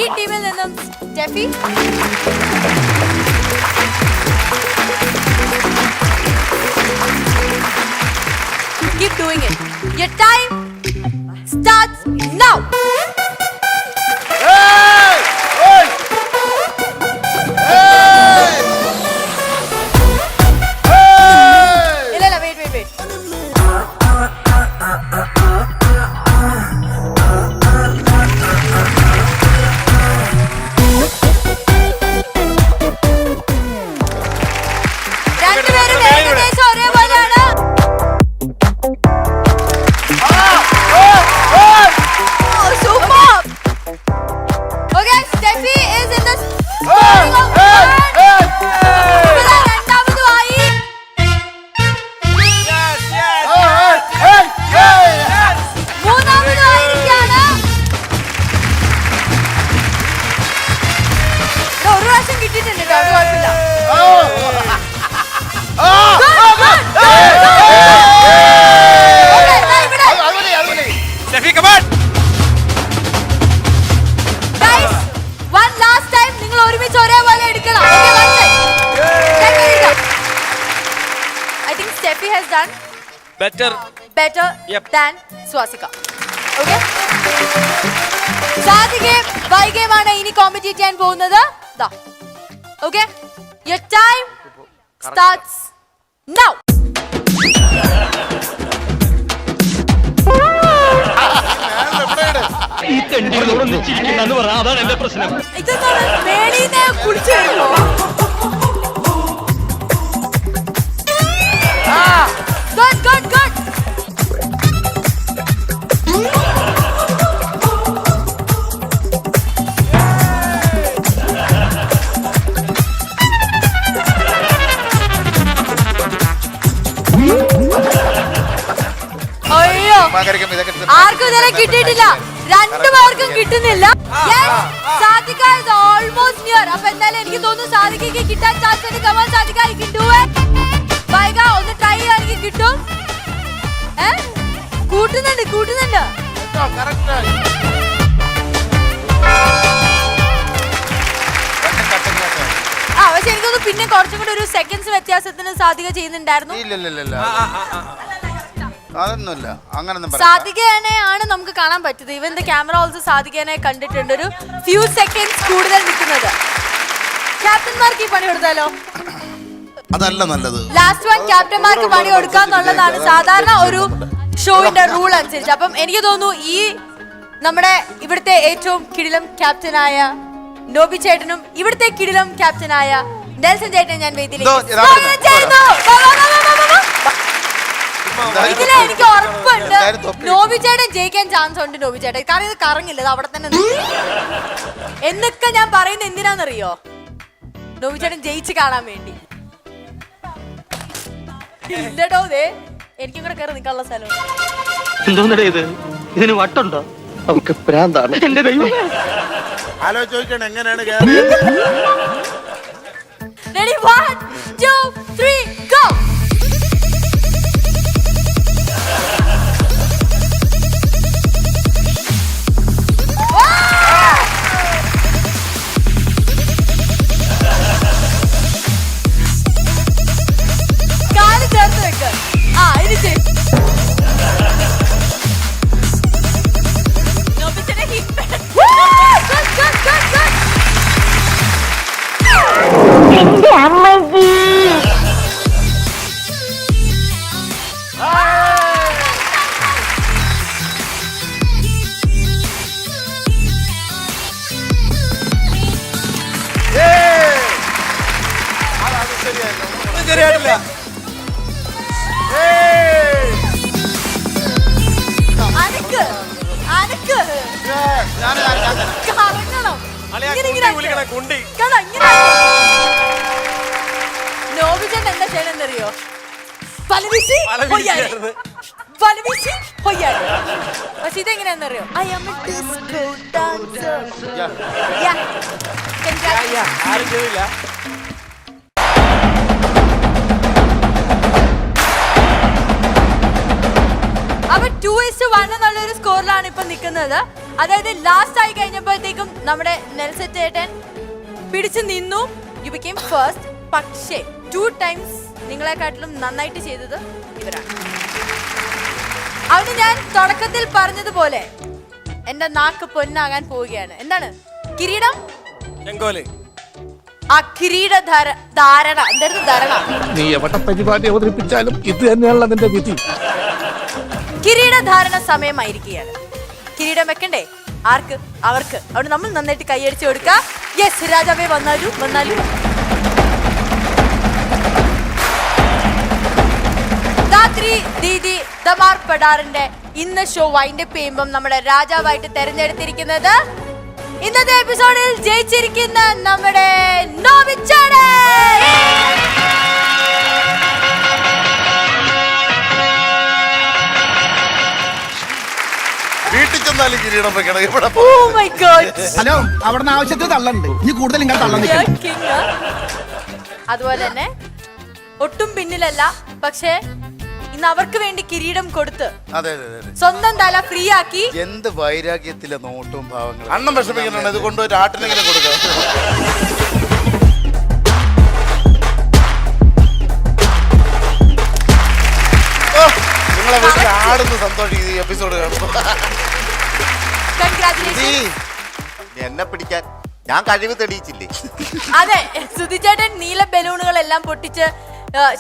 ഈ ടീമിൽ നിന്നും Steffi, keep doing it. Your time starts now. ഇല്ല wait. രണ്ടുപേരും ഏകദേശം ഒരേപോലെയാണ്. Superb. Okay, Steffi is in the starting of രണ്ടാമതുമായി മൂന്നാമതുമായിരിക്കാണ്. ഒരു പ്രാവശ്യം കിട്ടിയിട്ടുണ്ട് കേട്ടോ, അത് കുഴപ്പമില്ല. Okay, ദാ ഇവിടെ. Guys, one last time നിങ്ങൾ ഒരുമിച്ച് ഒരേപോലെ എടുക്കണം. Okay, one time. I think Steffi has done better than Swastika. Okay? സാധികയും വൈകയുമാണ് ഇനി കോമ്പറ്റീറ്റ് ചെയ്യാൻ പോകുന്നത്. ദാ. Okay? Your time starts now. ഇതെന്താണ് മേളീന്ന് കുളിച്ചു വരുമോ? Good. അയ്യോ, ആർക്കും ഇതുവരെ കിട്ടിയിട്ടില്ല. രണ്ടുപേർക്കും കിട്ടുന്നില്ല. Sadhika is almost near. അപ്പൊ എന്തായാലും എനിക്ക് തോന്നുന്നു സാധികയ്ക്ക് കിട്ടാൻ ചാൻസ് ഉണ്ട്. Come on, Sadhika, you can do it. വൈക ഒന്ന് ട്രൈ ചെയ്യാനെങ്കിൽ കിട്ടും. കൂട്ടുന്നുണ്ട്. പക്ഷെ എനിക്കൊന്ന് പിന്നെ കുറച്ചും കൂടി ഒരു സെക്കൻഡ്സ് വ്യത്യാസത്തിന് സാധിക ചെയ്യുന്നുണ്ടായിരുന്നു. അതൊന്നുമില്ല, അങ്ങനൊന്നും സാധികയാണ് നമുക്ക് കാണാൻ പറ്റുന്നത്. ഇവൻ ക്യാമറ ഓൾസോ സാധികനെ കണ്ടിട്ടുണ്ട് ഒരു ഫ്യൂ സെക്കൻഡ്സ് കൂടുതൽ നിൽക്കുന്നത്. ക്യാപ്റ്റന്മാർക്ക് ഈ പണി കൊടുത്താലോ? അതല്ല നല്ലത്. ലാസ്റ്റ് വൺ ക്യാപ്റ്റന്മാർക്ക് പണി കൊടുക്കാന്നുള്ളതാണ് സാധാരണ ഒരു ഷോയിന്റെ റൂൾ അനുസരിച്ച്. അപ്പം എനിക്ക് തോന്നുന്നു ഈ നമ്മുടെ ഇവിടുത്തെ ഏറ്റവും കിടിലം ക്യാപ്റ്റനായ നോബി ചേട്ടനും ഇവിടുത്തെ കിടിലം ക്യാപ്റ്റനായ നെൽസൺ ചേട്ടനെ ഞാൻ വേദിയിലേക്ക് സ്വാഗതം ചെയ്യുന്നു. ഇതിലെ എനിക്ക് ഉറപ്പുണ്ട് നോബി ചേട്ടൻ ജയിക്കാൻ ചാൻസ് ഉണ്ട്. നോബി ചേട്ടൻ കാരണം ഇത് കറങ്ങില്ല, ഇത് അവിടെ തന്നെ എന്നൊക്കെ ഞാൻ പറയുന്നത് എന്തിനാന്നറിയോ? നോബി ചേട്ടൻ ജയിച്ച് കാണാൻ വേണ്ടി. ഇല്ലടോ, എനിക്കും കൂടെ കയറി നിൽക്കാനുള്ള സ്ഥലം. എന്തോന്നടേ ഇത്? ഇതിന് വട്ടുണ്ടോ? നമുക്ക് പ്രാന്താണ്. എന്റെ ദൈവം, ആലോചിക്കണം എങ്ങനെയാണ് Ready, 1, 2, 3, go! കാല് ചേർത്ത് വെക്ക്. ഇത് ചെയ്യ്. എന്റെ അമ്മജി. ശരിയായിട്ടില്ല. നോബിചേട്ടൻ എന്താ ചെയ്യണെന്നറിയോ? പക്ഷെ ഇതെങ്ങനെയാന്നറിയോ? I am a disco dancer. ആരും ചെയ്തില്ല. അവൻ 2:1 എന്നുള്ള ഒരു സ്കോറിലാണ് ഇപ്പൊ നിൽക്കുന്നത്. അതായത് ലാസ്റ്റ് ആയി കഴിഞ്ഞപ്പോഴത്തേക്കും നമ്മുടെ നെൽസൺ ചേട്ടൻ പിടിച്ചു നിന്നു. You become first. പക്ഷേ 2 ടൈംസ് നിങ്ങളെക്കാട്ടിലും നന്നായിട്ട് ചെയ്തത് ഇവരാണ്. അവന് ഞാൻ തുടക്കത്തിൽ പറഞ്ഞതുപോലെ എന്റെ നാക്ക് പൊന്നാകാൻ പോവുകയാണ്. എന്താണ് കിരീടം? ചെങ്കോല്. ആ കിരീട ധാരണ എന്തായിരുന്നു? ധാരണ. നീ എവിടെ പരിപാടി അവതരിപ്പിച്ചാലും ഇത് തന്നെയാണല്ലോ നിന്റെ വിധി. കിരീടധാരണ സമയമായിരിക്കുകയാണ്. കിരീടം വെക്കണ്ടേ? ആർക്ക്? അവർക്ക്. അവിടെ നമ്മൾ നന്നായിട്ട് കൈയടിച്ചു കൊടുക്കുക. യെസ് രാജാവേ, വന്നാലു. ധാത്രി ദീദി ദമാർ പടാറിന്റെ ഇന്ന് ഷോ വൈൻഡപ്പ് ചെയ്യുമ്പം നമ്മുടെ രാജാവായിട്ട് തെരഞ്ഞെടുത്തിരിക്കുന്നത് ഇന്നത്തെ എപ്പിസോഡിൽ ജയിച്ചിരിക്കുന്ന നമ്മുടെ നോവിച്ചാണ്. വീട്ടിൽ ചെന്നാലും കിരീടം വെക്കണം. ഇവിടെ Oh my God. ഹലോ, അവിടെ ആവശ്യത്തിന് തള്ളുണ്ട്. ഇനി കൂടുതൽ ഇങ്ങനെ തള്ളാൻ King. അതുപോലെ തന്നെ ഒട്ടും പിന്നിലല്ല, പക്ഷേ ഇന്ന് അവർക്ക് വേണ്ടി കിരീടം കൊടുത്ത് അതെ സ്വന്തം തല ഫ്രീ ആക്കി. എന്ത് വൈരാഗ്യത്തിലെ നോട്ടും ഭാവങ്ങളും. അണ്ണം വിഷമിക്കുന്നുണ്ട്. ഇത് കൊണ്ടുപോയി ആട്ടിനെങ്കിലും കൊടുക്കാം. നിങ്ങളെ വീട്ടിൽ ആടുന്ന് സന്തോഷിക്കും ഈ എപ്പിസോഡ് കാണുമ്പോൾ. Congratulations. എന്നെ പിടിക്കാൻ ഞാൻ കഴിവ് തെളിയിച്ചില്ലേ? അതെ, സുധിച്ചേട്ടൻ നീല ബലൂണുകളെല്ലാം പൊട്ടിച്ച്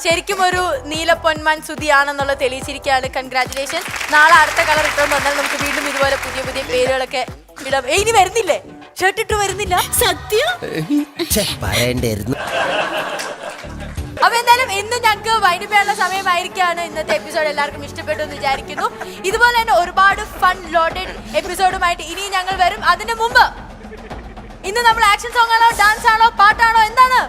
ശരിക്കും ഒരു നീല പൊന്മാൻ സുധിയാണെന്നുള്ള തെളിയിച്ചിരിക്കുകയാണ്. കൺഗ്രാറ്റുലേഷൻ. നാളെ അടുത്ത കളർ ഇട്ടുകൊണ്ട് വന്നാൽ നമുക്ക് വീണ്ടും ഇതുപോലെ പുതിയ പുതിയ പേരുകളൊക്കെ ഇടാം. ഇനി വരുന്നില്ലേ? ഷർട്ട് ഇട്ട് വരുന്നില്ല? സത്യം പറയണ്ടായിരുന്നു. അപ്പൊ എന്തായാലും ഇന്ന് ഞങ്ങൾക്ക് വൈൻഡപ്പ് ചെയ്യാനുള്ള സമയമായിരിക്കാണ്. ഇന്നത്തെ എപ്പിസോഡ് എല്ലാവർക്കും ഇഷ്ടപ്പെട്ടു എന്ന് വിചാരിക്കുന്നു. ഇതുപോലെ തന്നെ ഒരുപാട് ഫൺ ലോഡഡ് എപ്പിസോഡുമായിട്ട് ഇനി ഞങ്ങൾ വരും. അതിനു മുമ്പ് ഇന്ന് നമ്മൾ ആക്ഷൻ സോങ് ആണോ, ഡാൻസ് ആണോ, പാട്ടാണോ, എന്താണ്?